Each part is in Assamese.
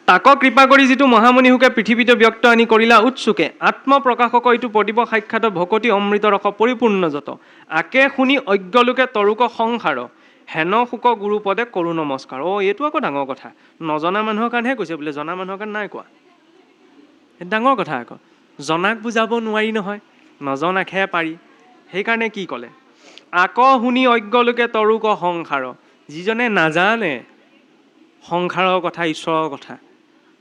তাক কৃপা কৰি যিটো মহামুনিহুকে পৃথিৱীতে ব্যক্ত আনি কৰিলা উৎসুকে আত্মপ্ৰকাশক ইটো প্ৰতিভ সাক্ষাৎ ভকতি অমৃত ৰস পৰিপূৰ্ণ যত আকে শুনি অজ্ঞলোকে তৰুক সংসাৰ হেন শোক গুৰুপদে কৰো নমস্কাৰ। এইটো আকৌ ডাঙৰ কথা। নজনা মানুহৰ কাৰণেহে কৈছে বোলে, জনা মানুহৰ কাৰণে নাই কোৱা। সেইটো ডাঙৰ কথা আকৌ। জনাক বুজাব নোৱাৰি নহয়, নজনাকহে পাৰি। সেইকাৰণে কি ক'লে, আক শুনি অজ্ঞলোকে তৰুক সংসাৰ। যিজনে নাজানে সংসাৰৰ কথা, ঈশ্বৰৰ কথা,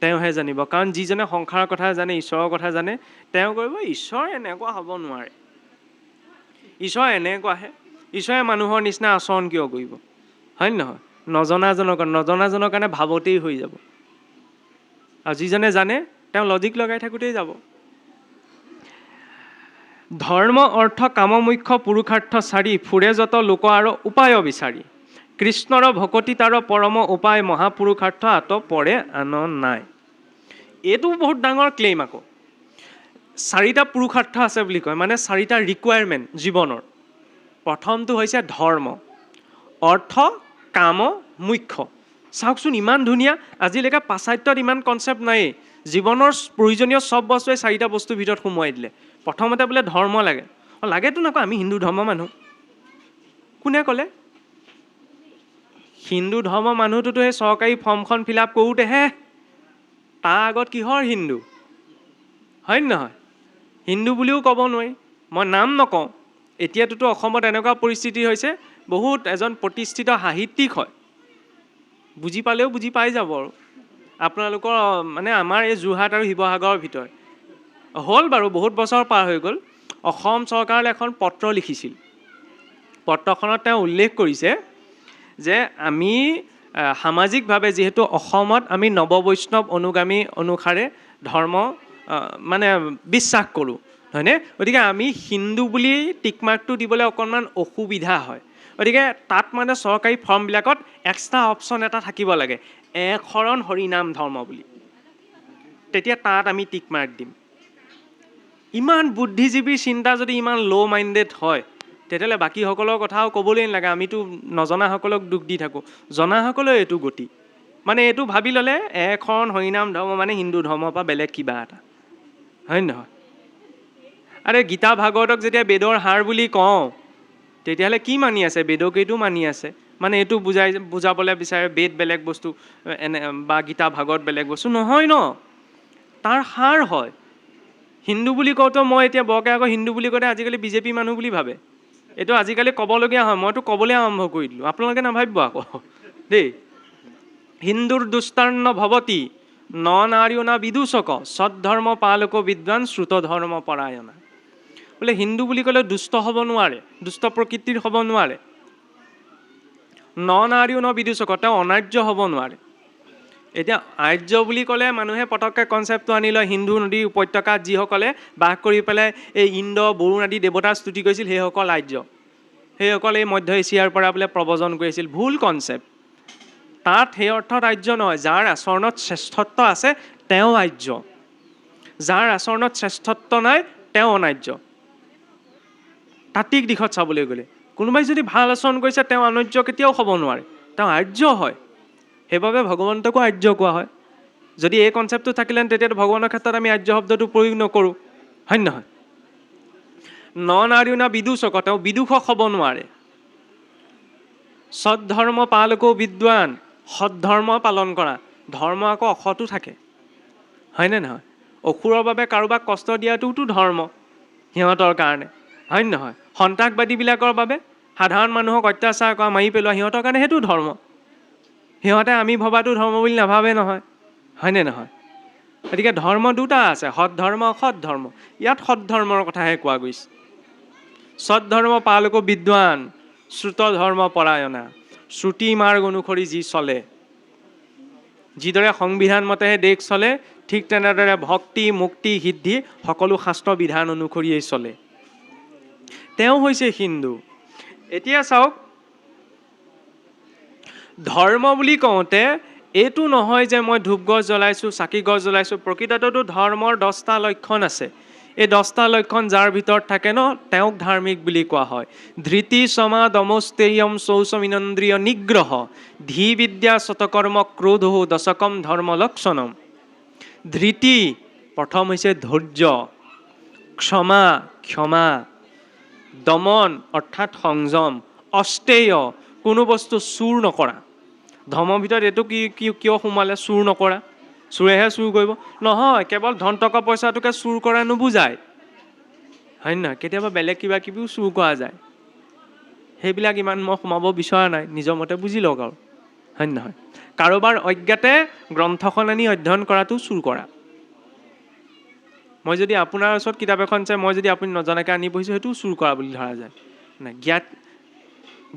তেওঁহে জানিব। কাৰণ যিজনে সংসাৰৰ কথা জানে, ঈশ্বৰৰ কথা জানে, তেওঁ কৰিব ঈশ্বৰ এনেকুৱা হ'ব নোৱাৰে, ঈশ্বৰ এনেকুৱাহে, ঈশ্বৰে মানুহৰ নিচিনা আচৰণ কিয় কৰিব, হয় নে নহয়? নজনাজনৰ কাৰণে ভাৱতেই হৈ যাব। আৰু যিজনে জানে তেওঁ লজিক লগাই থাকোঁতেই যাব। ধৰ্ম অৰ্থ কাম মুখ্য পুৰুষাৰ্থ চাৰি ফুৰে যত লোক আৰু উপায় বিচাৰি কৃষ্ণৰ ভকতি তাৰ পৰম উপায় মহাপুৰুষাৰ্থ আত পৰে আন নাই। এইটো বহুত ডাঙৰ ক্লেইম আকৌ। চাৰিটা পুৰুষাৰ্থ আছে বুলি কয়, মানে চাৰিটা ৰিকুৱাৰমেণ্ট জীৱনৰ। প্ৰথমটো হৈছে ধৰ্ম, অৰ্থ, কাম, মুখ্য। চাওকচোন ইমান ধুনীয়া। আজিলৈকে পাশ্চাত্যত ইমান কনচেপ্ট নায়েই। জীৱনৰ প্ৰয়োজনীয় চব বস্তুৱে চাৰিটা বস্তুৰ ভিতৰত সোমোৱাই দিলে। প্ৰথমতে বোলে ধৰ্ম লাগে। লাগেতো নকয়, আমি হিন্দু ধৰ্মৰ মানুহ। কোনে ক'লে? হিন্দু ধৰ্মৰ মানুহটোতো সেই চৰকাৰী ফৰ্মখন ফিল আপ কৰোঁতেহে, তাৰ আগত কিহৰ হিন্দু, হয় নহয়? হিন্দু বুলিও ক'ব নোৱাৰি। মই নাম নকওঁ। এতিয়াতোতো অসমত এনেকুৱা পৰিস্থিতি হৈছে, বহুত এজন প্ৰতিষ্ঠিত সাহিত্যিক হয়, বুজি পালেও বুজি পাই যাব আৰু আপোনালোকৰ মানে আমাৰ এই যোৰহাট আৰু শিৱসাগৰৰ ভিতৰত হ'ল বাৰু, বহুত বছৰ পাৰ হৈ গ'ল। অসম চৰকাৰলৈ এখন পত্ৰ লিখিছিল। পত্ৰখনত তেওঁ উল্লেখ কৰিছে যে আমি সামাজিকভাৱে যিহেতু অসমত আমি নৱবৈষ্ণৱ অনুগামী অনুসাৰে ধৰ্ম মানে বিশ্বাস কৰোঁ, হয়নে? গতিকে আমি হিন্দু বুলি টিকমাৰ্কটো দিবলৈ অকণমান অসুবিধা হয়। গতিকে তাত মানে চৰকাৰী ফৰ্মবিলাকত এক্সট্ৰা অপশ্যন এটা থাকিব লাগে, একশৰণ হৰিনাম ধৰ্ম বুলি। তেতিয়া তাত আমি টিকমাৰ্ক দিম। ইমান বুদ্ধিজীৱীৰ চিন্তা যদি ইমান ল' মাইণ্ডেড হয়, তেতিয়াহ'লে বাকীসকলৰ কথাও ক'বলৈ নালাগে। আমিতো নজনাসকলক দুখ দি থাকোঁ, জনাসকলেও এইটো গতি। মানে এইটো ভাবি ল'লে একশৰণ হৰিনাম ধৰ্ম মানে হিন্দু ধৰ্মৰ পৰা বেলেগ কিবা এটা, হয় নহয়? আৰে গীতা ভাগৱতক যেতিয়া বেদৰ হাৰ বুলি কওঁ, তেতিয়াহ'লে কি মানি আছে? বেদকেইটো মানি আছে। মানে এইটো বুজাবলৈ বিচাৰে বেদ বেলেগ বস্তু এনে বা গীতা ভাগৱত বেলেগ বস্তু নহয় ন, তাৰ সাৰ হয়। হিন্দু বুলি কওঁতে মই এতিয়া বৰকে আকৌ হিন্দু বুলি কওঁতে আজিকালি বিজেপি মানুহ বুলি ভাবে। এইটো আজিকালি ক'বলগীয়া হয়, মইতো ক'বলৈ আৰম্ভ কৰি দিলোঁ, আপোনালোকে নাভাবিব আকৌ দেই। হিন্দুৰ দুষ্টান্ন ভৱতী ন নাৰী না বিদূষক সদ্ধৰ্ম পালক বিদ্বান শ্ৰুত ধৰ্ম পৰায়ণা। বোলে হিন্দু বুলি ক'লে দুষ্ট হ'ব নোৱাৰে, দুষ্ট প্ৰকৃতিৰ হ'ব নোৱাৰে। ন নাৰী ন বিদূষক, তেওঁ অনাৰ্য হ'ব নোৱাৰে। এতিয়া আৰ্য বুলি ক'লে মানুহে পটককৈ কনচেপ্টটো আনি লয়, সিন্ধু নদীৰ উপত্যকাত যিসকলে বাস কৰি পেলাই এই ইন্দ্ৰ বৰুণ আদি দেৱতাৰ স্তুতি কৰিছিল, সেইসকল আৰ্য। সেইসকল এই মধ্য এছিয়াৰ পৰা বোলে প্ৰব্ৰজন কৰিছিল। ভুল কনচেপ্ট। তাত সেই অৰ্থত আৰ্য নহয়, যাৰ আচৰণত শ্ৰেষ্ঠত্ব আছে তেওঁ আৰ্য, যাৰ আচৰণত শ্ৰেষ্ঠত্ব নাই তেওঁ অনাৰ্য। তাত্ত্বিক দিশত চাবলৈ গ'লে কোনোবাই যদি ভাল আচৰণ কৰিছে তেওঁ অনাৰ্য কেতিয়াও হ'ব নোৱাৰে, তেওঁ আৰ্য হয়। সেইবাবে ভগৱন্তকো আৰ্য কোৱা হয়। যদি এই কনচেপ্টটো থাকিলেন তেতিয়াতো ভগৱানৰ ক্ষেত্ৰত আমি আৰ্য শব্দটো প্ৰয়োগ নকৰোঁ, হয় নহয়? ন নাৰী না বিদূষক, তেওঁ বিদূষক হ'ব নোৱাৰে। সদ্ধৰ্ম পালকো বিদ্বান, সদ্ধৰ্ম পালন কৰা। ধৰ্ম আকৌ অসতো থাকে, হয়নে নহয়? অসুৰৰ বাবে কাৰোবাক কষ্ট দিয়াটোতো ধৰ্ম সিহঁতৰ কাৰণে, হয় নহয়? সন্ত্ৰাসবাদীবিলাকৰ বাবে সাধাৰণ মানুহক অত্যাচাৰ কৰা, মাৰি পেলোৱা, সিহঁতৰ কাৰণে সেইটো ধৰ্ম। সিহঁতে আমি ভবাটো ধৰ্ম বুলি নাভাবে নহয়, হয়নে নহয়? গতিকে ধৰ্ম দুটা আছে, সৎ ধৰ্ম অসৎ ধৰ্ম। ইয়াত সৎ ধৰ্মৰ কথাহে কোৱা গৈছে। সদ্ধৰ্ম পালকো বিদ্বান শ্ৰুত ধৰ্ম পৰায়ণা। শ্ৰুতি মাৰ্গ অনুসৰি যি চলে, যিদৰে সংবিধান মতেহে দেশ চলে, ঠিক তেনেদৰে ভক্তি মুক্তি সিদ্ধি সকলো শাস্ত্ৰ বিধান অনুসৰিয়েই চলে। তেওঁ হৈছে হিন্দু। এতিয়া চাওক, ধৰ্ম বুলি কওঁতে এইটো নহয় যে মই ধূপ গছ জ্বলাইছোঁ, চাকি গছ জ্বলাইছোঁ। প্ৰকৃততেতো ধৰ্মৰ 10টা লক্ষণ আছে। এই 10টা লক্ষণ যাৰ ভিতৰত থাকে ন তেওঁক ধাৰ্মিক বুলি কোৱা হয়। ধৃতি সমা দমস্তেয়ম শৌচমিনেন্দ্ৰিয় নিগ্ৰহ ধী বিদ্যা শতকৰ্ম ক্ৰোধ দশকম ধৰ্ম লক্ষণম। ধৃতি প্ৰথম হৈছে ধৈৰ্য, ক্ষমা, দমন অৰ্থাৎ সংযম, অষ্টেয় কোনো বস্তু চুৰ নকৰা। ধৰ্মৰ ভিতৰত এইটো কিয় সোমালে? চুৰ নকৰা। চোৰেহে চুৰ কৰিব নহয়, কেৱল ধন টকা পইচাটোকে চুৰ কৰা নুবুজায়, হয় নহয়? কেতিয়াবা বেলেগ কিবা কিবিও চুৰ কৰা যায়, সেইবিলাক ইমান মই সোমাব বিচৰা নাই, নিজৰ মতে বুজি লওক আৰু, হয় নহয়? কাৰোবাৰ অজ্ঞাতে গ্ৰন্থখন আনি অধ্যয়ন কৰাটো চুৰ কৰা। মই যদি আপোনাৰ ওচৰত কিতাপ এখন চাই মই যদি আপুনি নজনাকৈ আনি পঢ়িছোঁ, সেইটোও চুৰ কৰা বুলি ধৰা যায়। নাই, জ্ঞাত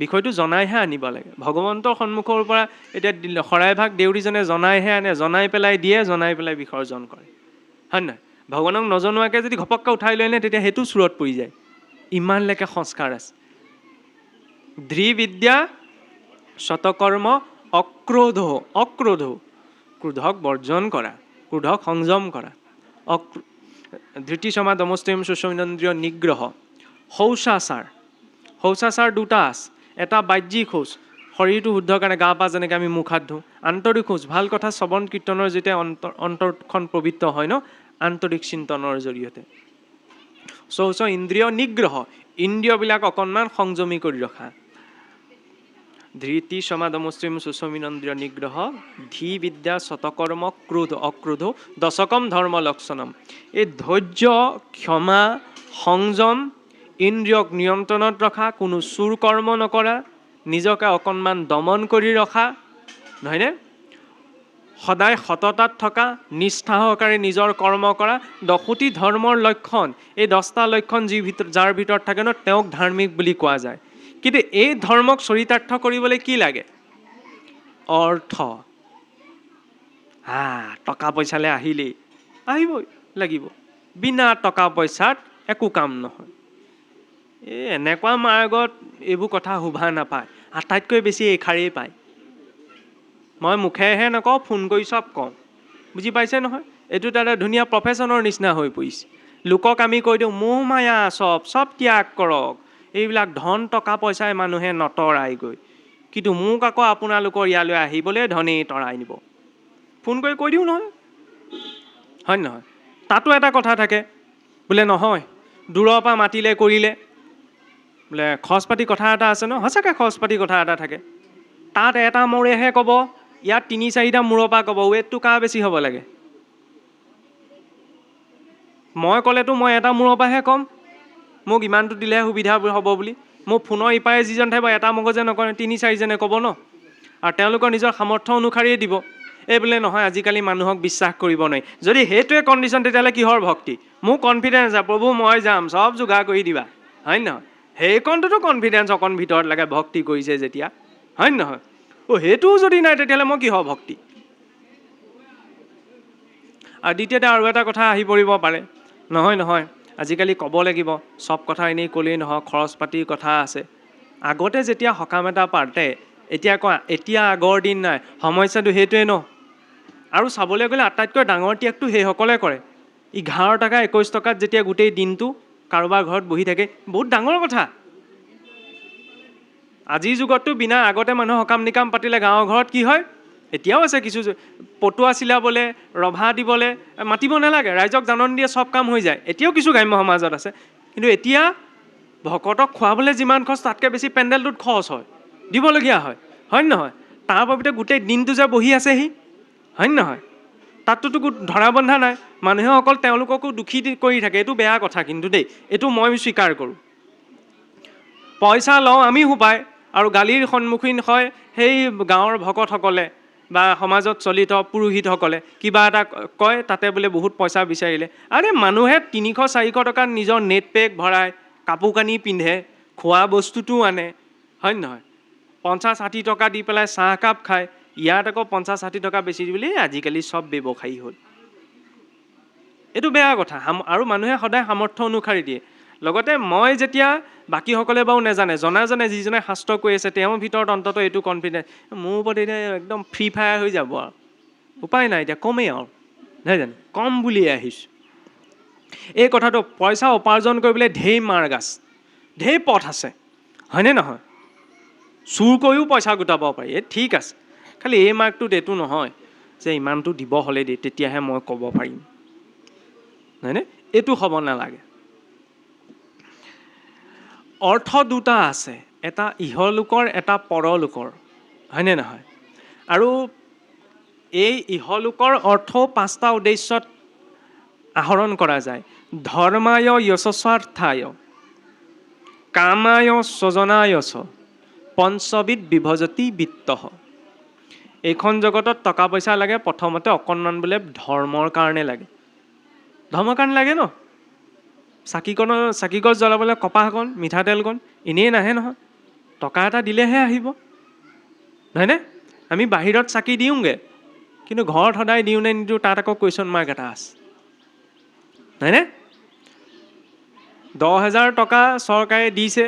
বিষয়টো জনাইহে আনিব লাগে। ভগৱন্তৰ সন্মুখৰ পৰা এতিয়া শৰাইভাগ দেউৰীজনে জনাইহে আনে, জনাই পেলাই দিয়ে, জনাই পেলাই বিসৰ্জন কৰে, হয় নহয়? ভগৱানক নজনোৱাকৈ যদি ঘপককৈ উঠাই লৈ আনে তেতিয়া সেইটো চুৰত পৰি যায়। ইমানলৈকে সংস্কাৰ আছে। ধৃ বিদ্যা শতকৰ্ম অক্ৰোধ, ক্ৰোধক বৰ্জন কৰা, ক্ৰোধক সংযম কৰা। ধৃতি সমা দমস্তেয়ম শৌচমিনেন্দ্ৰিয় নিগ্ৰহ। শৌচাচাৰ দুটা আছে, এটা বাহ্যিক শৌচ, শৰীৰটো শুদ্ধ কাৰণে গা পা যেনেকৈ আমি মুখ হাত ধোঁ। আন্তৰিক শৌচ, ভাল কথা শ্ৰৱণ কীৰ্তনৰ যেতিয়া অন্তৰখন পবিত্ৰ হয় ন, আন্তৰিক চিন্তনৰ জৰিয়তে। শৌচ ইন্দ্ৰিয় নিগ্ৰহ, ইন্দ্ৰিয়বিলাক অকণমান সংযমী কৰি ৰখা। ধৃতি সমা দমস্তেয়ম শৌচমিনেন্দ্ৰিয় নিগ্ৰহ ধী বিদ্যা শতকৰ্ম অক্ৰোধ দশকম ধৰ্ম লক্ষণম। এই ধৈৰ্য, ক্ষমা, সংযম, ইন্দ্ৰিয়ক নিয়ন্ত্ৰণত ৰখা, কোনো চুৰ কৰ্ম নকৰা, নিজকে অকণমান দমন কৰি ৰখা, নহয়নে? সদায় সততাত থকা, নিষ্ঠা সহকাৰে নিজৰ কৰ্ম কৰা, 10টি ধৰ্মৰ লক্ষণ। এই 10টা লক্ষণ যাৰ ভিতৰত থাকে ন তেওঁক ধাৰ্মিক বুলি কোৱা যায়। কিন্তু এই ধৰ্মক চৰিতাৰ্থ কৰিবলৈ কি লাগে? অৰ্থ। টকা পইচালৈ আহিবই লাগিব, বিনা টকা পইচাত একো কাম নহয়। এনেকুৱা মাৰ্গত এইবোৰ কথা শোভা নাপায়, আটাইতকৈ বেছি এইষাৰেই পায়। মই মুখেহে নকওঁ, ফোন কৰি চব কওঁ, বুজি পাইছে নহয়? এইটো এটা ধুনীয়া প্ৰফেশ্যনৰ নিচিনা হৈ পৰিছে। লোকক আমি কৈ দিওঁ মোহ মায়া চব ত্যাগ কৰক, এইবিলাক ধন টকা পইচাই মানুহে নতৰাইগৈ, কিন্তু মোক আকৌ আপোনালোকৰ ইয়ালৈ আহিবলৈ ধনেই তৰাই নিব। ফোন কৰি কৈ দিওঁ নহয়, হয় নহয়? তাতো এটা কথা থাকে, বোলে নহয় দূৰৰ পৰা মাতিলে কৰিলে, বোলে খৰচ পাতি কথা এটা আছে ন, সঁচাকৈ খৰচ পাতি কথা এটা থাকে। তাত এটা মূৰেহে ক'ব, ইয়াত 3-4টা মূৰৰ পৰা ক'ব, ৱেটটো কাৰ বেছি হ'ব লাগে? মই ক'লেতো মই এটা মূৰৰ পৰাহে ক'ম, মোক ইমানটো দিলেহে সুবিধা হ'ব বুলি। মোৰ ফোনৰ ইপাৰে যিজন থাকিব এটা মগজে নকৰে, 3-4জনে ক'ব ন, আৰু তেওঁলোকৰ নিজৰ সামৰ্থ্য অনুসাৰেই দিব। এই বোলে নহয় আজিকালি মানুহক বিশ্বাস কৰিব নোৱাৰি। যদি সেইটোৱে কণ্ডিশ্যন তেতিয়াহ'লে কিহৰ ভক্তি? মোৰ কনফিডেঞ্চ আছে, প্ৰভু মই যাম, চব যোগাৰ কৰি দিবা, হয় নহয়? সেইকণটোতো কনফিডেঞ্চ অকণ ভিতৰত লাগে, ভক্তি কৰিছে যেতিয়া, হয় নহয়? সেইটোও যদি নাই তেতিয়াহ'লে মই কিহৰ ভক্তি? আৰু দ্বিতীয়তে আৰু এটা কথা আহি পৰিব পাৰে, নহয় আজিকালি ক'ব লাগিব, চব কথা এনেই ক'লেই নহয়, খৰচ পাতিৰ কথা আছে। আগতে যেতিয়া সকাম এটা পাতে, এতিয়া আগৰ দিন নাই, সমস্যাটো সেইটোৱে ন। আৰু চাবলৈ গ'লে আটাইতকৈ ডাঙৰ ত্যাগটো সেইসকলে কৰে। 11 টকা 21 টকাত যেতিয়া গোটেই দিনটো কাৰোবাৰ ঘৰত বহি থাকে, বহুত ডাঙৰ কথা। আজিৰ যুগততো বিনা আগতে মানুহ সকাম নিকাম পাতিলে গাঁৱৰ ঘৰত কি হয়, এতিয়াও আছে কিছু, পটুৱা চিলাবলৈ, ৰভা দিবলৈ মাতিব নালাগে, ৰাইজক জাননী দিয়ে চব কাম হৈ যায়। এতিয়াও কিছু গ্ৰাম্য সমাজত আছে, কিন্তু এতিয়া ভকতক খোৱাবলৈ যিমান খৰচ তাতকৈ বেছি পেণ্ডেলটোত খৰচ হয়, দিবলগীয়া হয়, হয় নহয়? তাৰ বাবে গোটেই দিনটো যে বহি আছেহি, হয় নহয়? তাতটোতো ধৰা বন্ধা নাই, মানুহে অকল তেওঁলোককো দুখী কৰি থাকে, এইটো বেয়া কথা কিন্তু দেই, এইটো মই স্বীকাৰ কৰোঁ। পইচা লওঁ আমি সোপাই, আৰু গালিৰ সন্মুখীন হয় সেই গাঁৱৰ ভকতসকলে বা সমাজত চলিত পুৰোহিতসকলে। কিবা এটা কয় তাতে বোলে বহুত পইচা বিচাৰিলে। আৰে মানুহে 300-400 টকাত নিজৰ নেট পেক ভৰাই, কাপোৰ কানি পিন্ধে, খোৱা বস্তুটো আনে, হয় নহয়? 50-60 টকা দি পেলাই চাহ একাপ খায়, ইয়াত আকৌ 50-60 টকা বেছি দি বুলি আজিকালি চব ব্যৱসায়ী হ'ল। এইটো বেয়া কথা, আৰু মানুহে সদায় সামৰ্থ্য অনুসাৰে দিয়ে। লগতে মই যেতিয়া, বাকীসকলে বাৰু নেজানে, জনাজনে যিজনে শাস্ত্ৰ কৈ আছে তেওঁৰ ভিতৰত অন্ততঃ এইটো কনফিডেঞ্চ, মোৰ ওপৰত এতিয়া একদম ফ্ৰী ফায়াৰ হৈ যাব আৰু, উপায় নাই এতিয়া কমেই আৰু, নহয় জানো? কম বুলিয়ে আহিছোঁ। এই কথাটো পইচা উপাৰ্জন কৰিবলৈ ঢেৰ মাৰ্গ আছে, ঢেৰ পথ আছে, হয়নে নহয়? চুৰ কৰিও পইচা গোটাব পাৰি, ঠিক আছে। খালি এই মাৰ্গটোত এইটো নহয় যে ইমানটো দিব হ'লে দেই তেতিয়াহে মই ক'ব পাৰিম, হয়নে? এইটো হ'ব নালাগে। অৰ্থ দুটা আছে, এটা ইহলোকৰ, এটা পৰলোকৰ, হয়নে নহয়? আৰু এই ইহলোকৰ অৰ্থও 5টা উদ্দেশ্যত আহৰণ কৰা যায়। ধৰ্মায় যশস্বাৰ্থায়, কামায় স্বজনায় চ, পঞ্চবিধ বিভজতি বিত্তঃ। এইখন জগতত টকা পইচা লাগে, প্ৰথমতে অকণমান বোলে ধৰ্মৰ কাৰণে লাগে। ধৰ্মৰ কাৰণে লাগে ন? চাকি গছ জ্বলাবলৈ কপাহকণ, মিঠাতেলকণ এনেই নাহে নহয়, টকা এটা দিলেহে আহিব, হয়নে? আমি বাহিৰত চাকি দিওঁগৈ, কিন্তু ঘৰত সদায় দিওঁ নে নিদিওঁ তাত আকৌ কুৱেশ্যন মাৰ্ক এটা আছে, হয়নে? 10,000 টকা চৰকাৰে দিছে,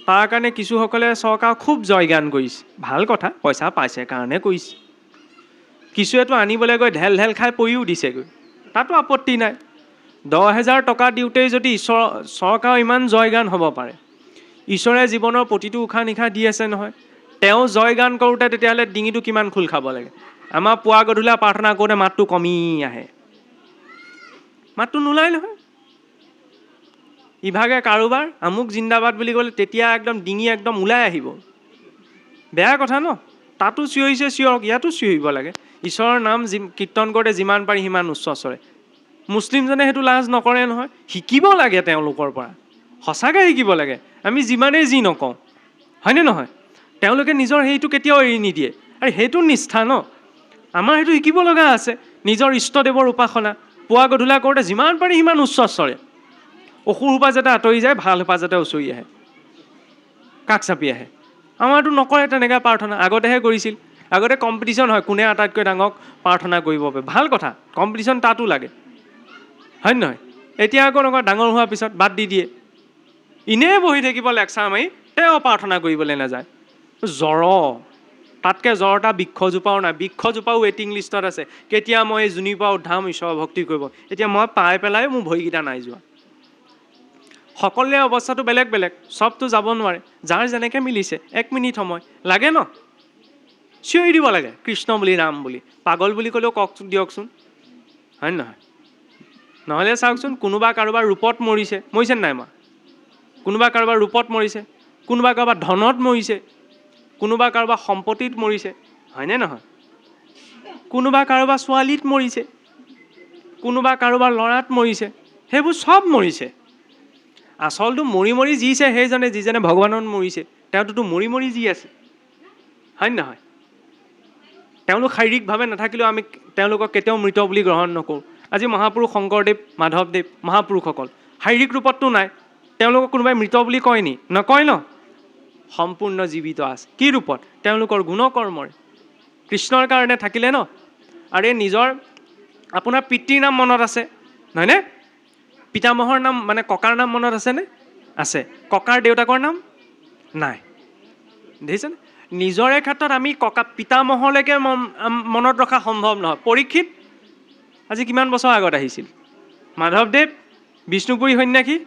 তাৰ কাৰণে কিছুসকলে চৰকাৰক খুব জয়গান কৰিছে, ভাল কথা, পইচা পাইছে কাৰণে কৰিছে। কিছুৱেতো আনিবলৈ গৈ ঢেল ঢেল খাই পৰিও দিছেগৈ, তাতো আপত্তি নাই। 10,000 টকা দিওঁতেই যদি চৰকাৰৰ ইমান জয়গান হ'ব পাৰে, ঈশ্বৰে জীৱনৰ প্ৰতিটো উশাহ নিশাহ দি আছে নহয়, তেওঁ জয়গান কৰোঁতে তেতিয়াহ'লে ডিঙিটো কিমান খোল খাব লাগে? আমাৰ পুৱা গধূলা প্ৰাৰ্থনা কৰোঁতে মাতটো কমি আহে, মাতটো নোলায় নহয়। ইভাগে কাৰোবাৰ আমুক জিন্দাবাদ বুলি ক'লে তেতিয়া একদম ডিঙি একদম ওলাই আহিব, বেয়া কথা ন? তাতো চিঞৰিছে চিঞৰক, ইয়াতো চিঞৰিব লাগে। ঈশ্বৰৰ নাম কীৰ্তন কৰোঁতে যিমান পাৰি সিমান উচ্চ স্বৰে। মুছলিমজনে সেইটো লাজ নকৰে নহয়, শিকিব লাগে তেওঁলোকৰ পৰা, সঁচাকৈ শিকিব লাগে। আমি যিমানেই যি নকওঁ, হয়নে নহয়? তেওঁলোকে নিজৰ সেইটো কেতিয়াও এৰি নিদিয়ে, আৰু সেইটো নিষ্ঠা ন? আমাৰ সেইটো শিকিব লগা আছে। নিজৰ ইষ্টদেৱৰ উপাসনা পুৱা গধূলা কৰোঁতে যিমান পাৰি সিমান উচ্চ স্বৰে, অসুৰ সোপা যাতে আঁতৰি যায়, ভাল সোপা যাতে ওচৰি আহে, কাষ চাপি আহে। আমাৰতো নকৰে তেনেকৈ প্ৰাৰ্থনা, আগতেহে কৰিছিল। আগতে কম্পিটিশ্যন হয়, কোনে আটাইতকৈ ডাঙৰ প্ৰাৰ্থনা কৰিব পাৰে, ভাল কথা, কম্পিটিশ্যন তাতো লাগে, হয় নহয়? এতিয়া আকৌ নকয়, ডাঙৰ হোৱাৰ পিছত বাদ দি দিয়ে, এনেই বহি থাকিব লেকচাৰ মাৰি, তেওঁ প্ৰাৰ্থনা কৰিবলৈ নাযায়। জ্বৰ, তাতকৈ জ্বৰ এটা বৃক্ষজোপাও নাই, বৃক্ষজোপাও ৱেইটিং লিষ্টত আছে, কেতিয়া মই এই জুনিৰ পৰা উঠাম ঈশ্বৰৰ ভক্তি কৰিব। এতিয়া মই পাই পেলাই মোৰ ভৰিকেইটা নাই যোৱা। সকলোৰে অৱস্থাটো বেলেগ বেলেগ, চবতো যাব নোৱাৰে, যাৰ যেনেকৈ মিলিছে। 1 মিনিট সময় লাগে ন? চিঞৰি দিব লাগে কৃষ্ণ বুলি, ৰাম বুলি, পাগল বুলি ক'লেও কওক দিয়কচোন, হয় নহয়? নহ'লে চাওকচোন, কোনোবা কাৰোবাৰ ৰূপত মৰিছে নাই মা? কোনোবা কাৰোবাৰ ৰূপত মৰিছে, কোনোবা কাৰোবাৰ ধনত মৰিছে, কোনোবা কাৰোবাৰ সম্পত্তিত মৰিছে, হয়নে নহয়? কোনোবা কাৰোবাৰ ছোৱালীত মৰিছে, কোনোবা কাৰোবাৰ ল'ৰাত মৰিছে, সেইবোৰ চব মৰিছে। আচলটো মৰি মৰি জিছে সেইজনে, যিজনে ভগৱানত মৰিছে, তেওঁতোতো মৰি মৰি জি আছে, হয় নহয়? তেওঁলোক শাৰীৰিকভাৱে নাথাকিলেও আমি তেওঁলোকক কেতিয়াও মৃত বুলি গ্ৰহণ নকৰোঁ। আজি মহাপুৰুষ শংকৰদেৱ, মাধৱদেৱ, মহাপুৰুষসকল শাৰীৰিক ৰূপততো নাই, তেওঁলোকক কোনোবাই মৃত বুলি কয় নি? নকয় ন? সম্পূৰ্ণ জীৱিত আছে। কি ৰূপত? তেওঁলোকৰ গুণকৰ্মৰে, কৃষ্ণৰ কাৰণে থাকিলে ন? আৰু এই নিজৰ আপোনাৰ পিতৃৰ নাম মনত আছে, নহয়নে? পিতামহৰ নাম মানে ককাৰ নাম মনত আছেনে? আছে। ককাৰ দেউতাকৰ নাম নাই, দেখিছেনে? নিজৰে ক্ষেত্ৰত আমি পিতামহলৈকে মনত ৰখা সম্ভৱ নহয়। পৰীক্ষিত আজি কিমান বছৰ আগত আহিছিল? মাধৱদেৱ, বিষ্ণুপুৰী সন্যাসী,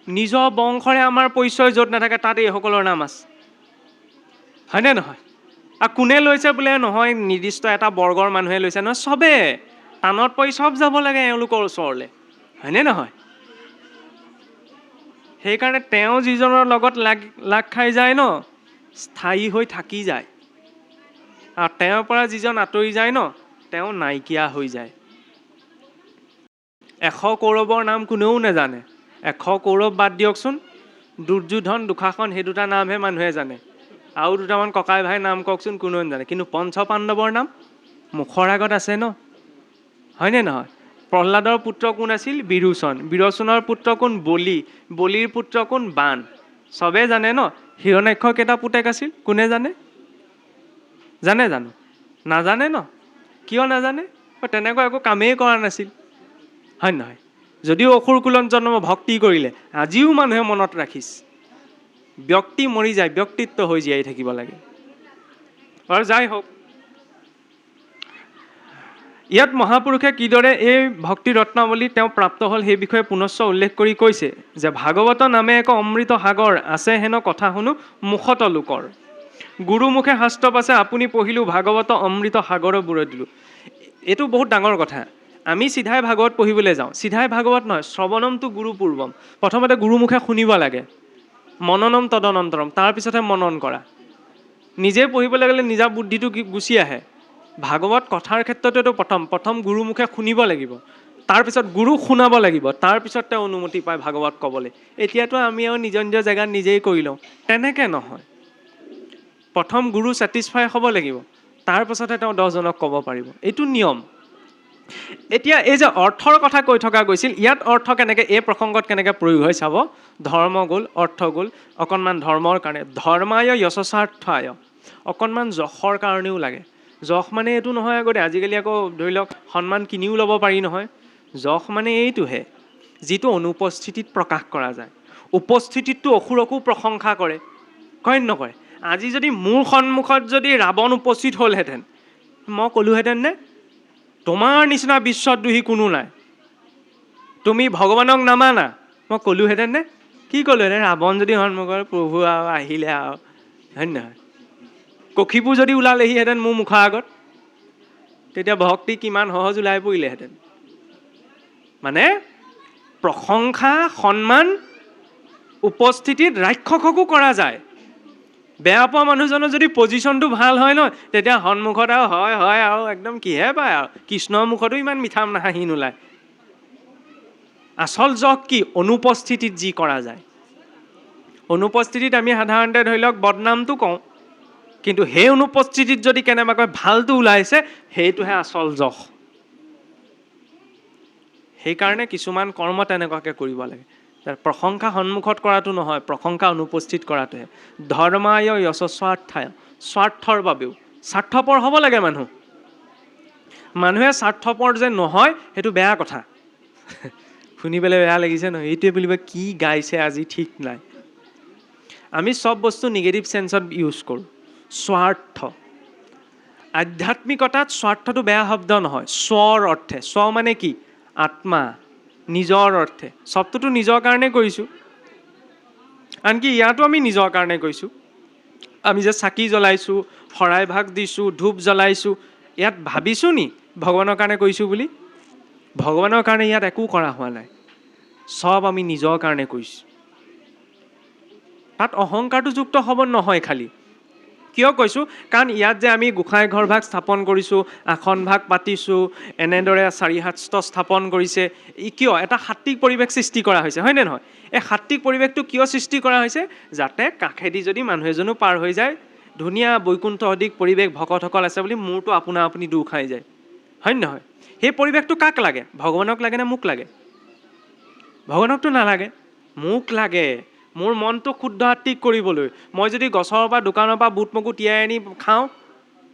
নিজৰ বংশৰে আমাৰ পৰিচয় য'ত নাথাকে তাত এইসকলৰ নাম আছে, হয়নে নহয়? আৰু কোনে লৈছে বোলে নহয়, নিৰ্দিষ্ট এটা বৰ্গৰ মানুহে লৈছে নহয়, চবে টানত পৰি চব যাব লাগে এওঁলোকৰ ওচৰলৈ, হয়নে নহয়? সেইকাৰণে তেওঁ যিজনৰ লগত লাগ খাই যায় ন, স্থায়ী হৈ থাকি যায়, আৰু তেওঁৰ পৰা যিজন আঁতৰি যায় ন, তেওঁ নাইকিয়া হৈ যায়। 100 কৌৰৱৰ নাম কোনেও নাজানে। 100 কৌৰৱ বাদ দিয়কচোন, দুৰ্যোধন, দুঃশাসন, সেই দুটা নামহে মানুহে জানে। আৰু দুটামান ককাই ভাই নাম কওকচোন, কোনেও নাজানে। কিন্তু পঞ্চপাণ্ডৱৰ নাম মুখৰ আগত আছে ন, হয়নে নহয়? প্ৰহ্লাদৰ পুত্ৰ কোন আছিল? বিৰোচন। বিৰোচনৰ পুত্ৰ কোন? বলি। বলিৰ পুত্ৰ কোন? বান। চবে জানে ন? হিৰণ্যাক্ষৰ কেইটা পুতেক আছিল? কোনে জানে? জানে জানো? নাজানে ন? কিয় নাজানে? তেনেকুৱা একো কামেই কৰা নাছিল, হয় নহয়? যদিও অসুৰ কুলত জন্ম, ভক্তি কৰিলে, আজিও মানুহে মনত ৰাখিছে। ব্যক্তি মৰি যায়, ব্যক্তিত্ব হৈ জীয়াই থাকিব লাগে। বাৰু যাই হওক, ইয়াত মহাপুৰুষে কিদৰে এই ভক্তি ৰত্নাৱলী তেওঁ প্ৰাপ্ত হ'ল সেই বিষয়ে পুনশ্চ উল্লেখ কৰি কৈছে যে ভাগৱত নামে এক অমৃত সাগৰ আছে হেনো কথা শুনো মুখত লোকৰ গুৰুমুখে শাস্ত্ৰ পাছে আপুনি পঢ়িলোঁ ভাগৱত অমৃত সাগৰৰ বুৰত দিলোঁ। এইটো বহুত ডাঙৰ কথা। আমি চিধাই ভাগৱত পঢ়িবলৈ যাওঁ, চিধাই ভাগৱত নহয়, শ্ৰৱণমটো গুৰু পূৰ্বম। প্ৰথমতে গুৰুমুখে শুনিব লাগে, মননম তদনন্তৰম, তাৰপিছতহে মনন কৰা। নিজে পঢ়িবলৈ গ'লে নিজা বুদ্ধিটো গুচি আহে। ভাগৱত কথাৰ ক্ষেত্ৰতো এইটো প্ৰথম গুৰুমুখে শুনিব লাগিব, তাৰপিছত গুৰু শুনাব লাগিব, তাৰপিছত তেওঁ অনুমতি পায় ভাগৱত ক'বলৈ। এতিয়াতো আমি আৰু নিজৰ নিজৰ জেগাত নিজেই কৰি লওঁ, তেনেকৈ নহয়। প্ৰথম গুৰু ছেটিছফাই হ'ব লাগিব, তাৰপাছতহে তেওঁ 10জনক ক'ব পাৰিব, এইটো নিয়ম। এতিয়া এই যে অৰ্থৰ কথা কৈ থকা গৈছিল, ইয়াত অৰ্থ কেনেকৈ এই প্ৰসংগত কেনেকৈ প্ৰয়োগ হয় চাব। ধৰ্ম গ'ল, অৰ্থ গ'ল, অকণমান ধৰ্মৰ কাৰণে, ধৰ্মায় যশস্বাৰ্থায়, অকণমান যশৰ কাৰণেও লাগে। যশ মানে এইটো নহয় আগতে, আজিকালি আকৌ ধৰি লওক সন্মান কিনিও ল'ব পাৰি নহয়। যশ মানে এইটোহে যিটো অনুপস্থিতিত প্ৰকাশ কৰা যায়। উপস্থিতিতটো অসুৰকো প্ৰশংসা কৰে, কয় নকৰে? আজি যদি মোৰ সন্মুখত যদি ৰাৱণ উপস্থিত হ'লহেঁতেন, মই ক'লোহেঁতেন নে তোমাৰ নিচিনা বিশ্বদ্ৰোহী কোনো নাই, তুমি ভগৱানক নামানা? মই ক'লোহেঁতেন নে? কি ক'লোহেঁতেন? ৰাৱণ যদি সন্মুখত প্ৰভু আৰু আহিলে আৰু, হয় নহয়? কক্ষীপু যদি ওলালেহিহেঁতেন মোৰ মুখৰ আগত, তেতিয়া ভক্তি কিমান সহজ ওলাই পৰিলেহেঁতেন। মানে প্ৰশংসা সন্মান উপস্থিতিত ৰাক্ষসকো কৰা যায়। বেয়া পোৱা মানুহজনৰ যদি পজিশ্যনটো ভাল হয় ন, তেতিয়া সন্মুখত আৰু হয় আৰু একদম কিহে পায় আৰু, কৃষ্ণৰ মুখতো ইমান মিঠা হাঁহি নোলায়। আচল যশ কি? অনুপস্থিতিত যি কৰা যায়। অনুপস্থিতিত আমি সাধাৰণতে ধৰি লওক বদনামটো কওঁ, কিন্তু সেই অনুপস্থিতিত যদি কেনেবাকৈ ভালটো ওলাইছে, সেইটোহে আচল যশ। সেইকাৰণে কিছুমান কৰ্ম তেনেকুৱাকৈ কৰিব লাগে। প্ৰশংসা সন্মুখত কৰাটো নহয়, প্ৰশংসা অনুপস্থিত কৰাটোহে। ধৰ্মায় যশস্বাৰ্থায়, স্বাৰ্থৰ বাবেও। স্বাৰ্থপৰ হ'ব লাগে মানুহ। মানুহে স্বাৰ্থপৰ যে নহয় সেইটো বেয়া কথা। শুনি পেলাই বেয়া লাগিছে নহয়, এইটোৱে বুলিব কি গাইছে আজি ঠিক নাই। আমি চব বস্তু নিগেটিভ চেন্সত ইউজ কৰোঁ। স্বাৰ্থ, আধ্যাত্মিকতাত স্বাৰ্থটো বেয়া শব্দ নহয়, স্বৰ অৰ্থে। স্ব মানে কি? আত্মা, নিজৰ অৰ্থে। চবটোতো নিজৰ কাৰণে কৰিছোঁ, আনকি ইয়াতো আমি নিজৰ কাৰণে কৰিছোঁ। আমি যে চাকি জ্বলাইছোঁ, শৰাই ভাগ দিছোঁ, ধূপ জ্বলাইছোঁ, ইয়াত ভাবিছোঁ নি ভগৱানৰ কাৰণে কৰিছোঁ বুলি? ভগৱানৰ কাৰণে ইয়াত একো কৰা হোৱা নাই, চব আমি নিজৰ কাৰণে কৰিছোঁ। তাত অহংকাৰটো যুক্ত হ'ব নহয়। খালি কিয় কৈছোঁ? কাৰণ ইয়াত যে আমি গোসাঁই ঘৰ ভাগ স্থাপন কৰিছোঁ, আসন ভাগ পাতিছোঁ, এনেদৰে 4-7 স্থাপন কৰিছে, কিয়? এটা সাত্বিক পৰিৱেশ সৃষ্টি কৰা হৈছে, হয়নে নহয়? এই সাত্বিক পৰিৱেশটো কিয় সৃষ্টি কৰা হৈছে? যাতে কাষেদি যদি মানুহ এজনো পাৰ হৈ যায়, ধুনীয়া বৈকুণ্ঠ অধিক পৰিৱেশ, ভকতসকল আছে বুলি মূৰটো আপোনা আপুনি দূৰ খাই যায়, হয় নহয়? সেই পৰিৱেশটো কাক লাগে? ভগৱানক লাগে নে মোক লাগে? ভগৱানকতো নালাগে, মোক লাগে। মোৰ মনটো শুদ্ধ আত্মিক কৰিবলৈ মই যদি গছৰ পৰা দোকানৰ পৰা বুট মগু তিয়াই আনি খাওঁ,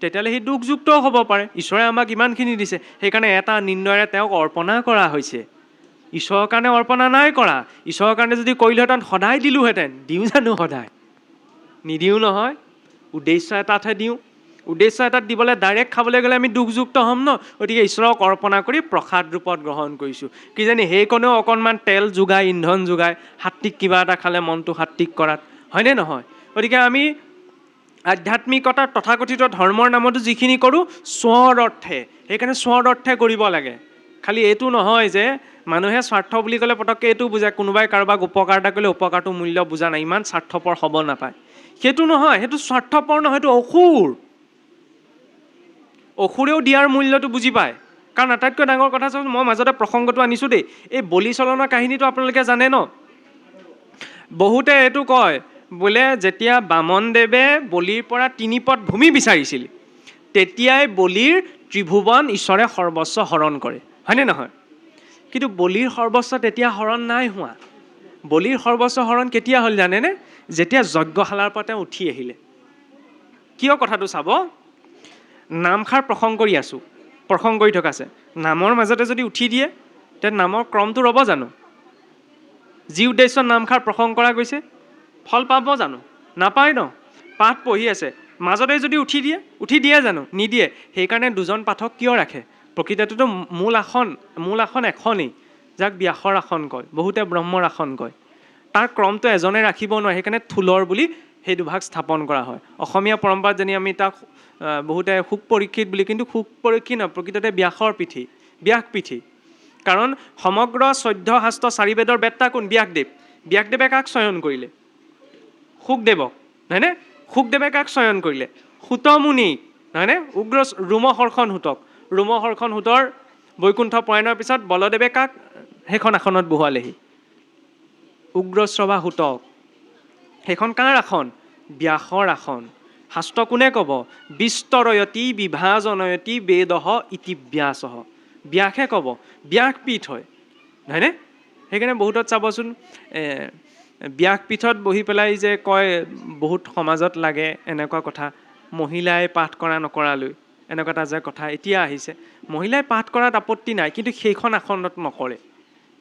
তেতিয়াহ'লে সি দুখযুক্তও হ'ব পাৰে। ঈশ্বৰে আমাক ইমানখিনি দিছে, সেইকাৰণে এটা নিৰ্ণয়েৰে তেওঁক অৰ্পণা কৰা হৈছে। ঈশ্বৰৰ কাৰণে অৰ্পণা নাই কৰা। ঈশ্বৰৰ কাৰণে যদি কৰিলোহেঁতেন সদায় দিলোহেঁতেন। দিওঁ জানো সদায়? নিদিওঁ নহয়, উদ্দেশ্য এটাতহে দিওঁ। উদ্দেশ্য এটাত দিবলৈ ডাইৰেক্ট খাবলৈ গ'লে আমি দুখযুক্ত হ'ম ন। গতিকে ঈশ্বৰক অৰ্পণা কৰি প্ৰসাদ ৰূপত গ্ৰহণ কৰিছোঁ। কিজানি সেইকণেও অকণমান তেল যোগায়, ইন্ধন যোগায়, সাত্বিক কিবা এটা খালে মনটো সাত্বিক কৰাত, হয়নে নহয়? গতিকে আমি আধ্যাত্মিকতাৰ তথাকথিত ধৰ্মৰ নামতো যিখিনি কৰোঁ স্বৰ অৰ্থে, সেইকাৰণে স্বৰ অৰ্থে কৰিব লাগে। খালি এইটো নহয় যে মানুহে স্বাৰ্থ বুলি ক'লে পটককৈ এইটো বুজায়, কোনোবাই কাৰোবাক উপকাৰ এটা কৰিলে উপকাৰটো মূল্য বুজা নাই, ইমান স্বাৰ্থপৰ হ'ব নাপায়। সেইটো নহয়, সেইটো স্বাৰ্থপৰ নহয়, সেইটো অসুৰ। অসুৰেও দিয়াৰ মূল্যটো বুজি পায়। কাৰণ আটাইতকৈ ডাঙৰ কথা চাওক, মই মাজতে প্ৰসংগটো আনিছোঁ দেই, এই বলি চলনৰ কাহিনীটো আপোনালোকে জানে ন? বহুতে এইটো কয় বোলে যেতিয়া বামনদেৱে বলিৰ পৰা 3 পদ ভূমি বিচাৰিছিল, তেতিয়াই বলিৰ ত্ৰিভুৱন ঈশ্বৰে সৰ্বস্ব হৰণ কৰে, হয়নে নহয়? কিন্তু বলিৰ সৰ্বস্ব তেতিয়া হৰণ নাই হোৱা। বলিৰ সৰ্বস্ব হৰণ কেতিয়া হ'ল জানেনে? যেতিয়া যজ্ঞশালাৰ পৰা তেওঁ উঠি আহিলে। কিয়? কথাটো চাব, নামষাৰ প্ৰসংগ কৰি আছোঁ, প্ৰসংগ কৰি থকা আছে, নামৰ মাজতে যদি উঠি দিয়ে তেতিয়া নামৰ ক্ৰমটো ৰ'ব জানো? যি উদ্দেশ্যত নামষাৰ প্ৰসংগ কৰা গৈছে ফল পাব জানো? নাপায় ন। পাঠ পঢ়ি আছে, মাজতে যদি উঠি দিয়ে জানো? নিদিয়ে। সেইকাৰণে 2জন পাঠক কিয় ৰাখে? প্ৰকৃততেতো মূল আসন এখনেই, যাক ব্যাসৰ আসন কয়, বহুতে ব্ৰহ্মৰ আসন কয়। তাৰ ক্ৰমটো এজনে ৰাখিব নোৱাৰে, সেইকাৰণে থুলৰ বুলি সেই দুভাগ স্থাপন কৰা হয়। অসমীয়া পৰম্পৰাত যেনে আমি তাক বহুতে সুখ পৰীক্ষিত বুলি, কিন্তু সুখ পৰীক্ষিত নহয়, প্ৰকৃততে ব্যাসৰ পিঠি, ব্যাস পিঠি। কাৰণ সমগ্ৰ 14 শাস্ত্ৰ 4 বেদৰ বেদটা কোন? ব্যাসদেৱ। ব্যাসদেৱে কাক চয়ন কৰিলে? শুকদেৱক, হয়নে? শুকদেৱে কাক চয়ন কৰিলে? সুতমুনিক, হয়নে? উগ্ৰ ৰোমহৰ্ষণ সূতক। ৰোমহৰ্ষণ সূতৰ বৈকুণ্ঠ পয়নৰ পিছত বলদেৱে কাক সেইখন আসনত বহুৱালেহি? উগ্ৰশ্ৰৱা সূতক। সেইখন কাৰ আসন? ব্যাসৰ আসন। শাস্ত্ৰ কোনে ক'ব? বিস্তৰয়তি বিভাজনয়তি বেদঃ ইতি ব্যাসঃ। ব্যাসে ক'ব, ব্যাসপীঠ হয়, হয়নে? সেইকাৰণে বহুতত চাবচোন ব্যাসপীঠত বহি পেলাই যে কয়, বহুত সমাজত লাগে এনেকুৱা কথা, মহিলাই পাঠ কৰা নকৰালৈ, এনেকুৱা এটা যে কথা এতিয়া আহিছে। মহিলাই পাঠ কৰাত আপত্তি নাই, কিন্তু সেইখন আসনত নকৰে।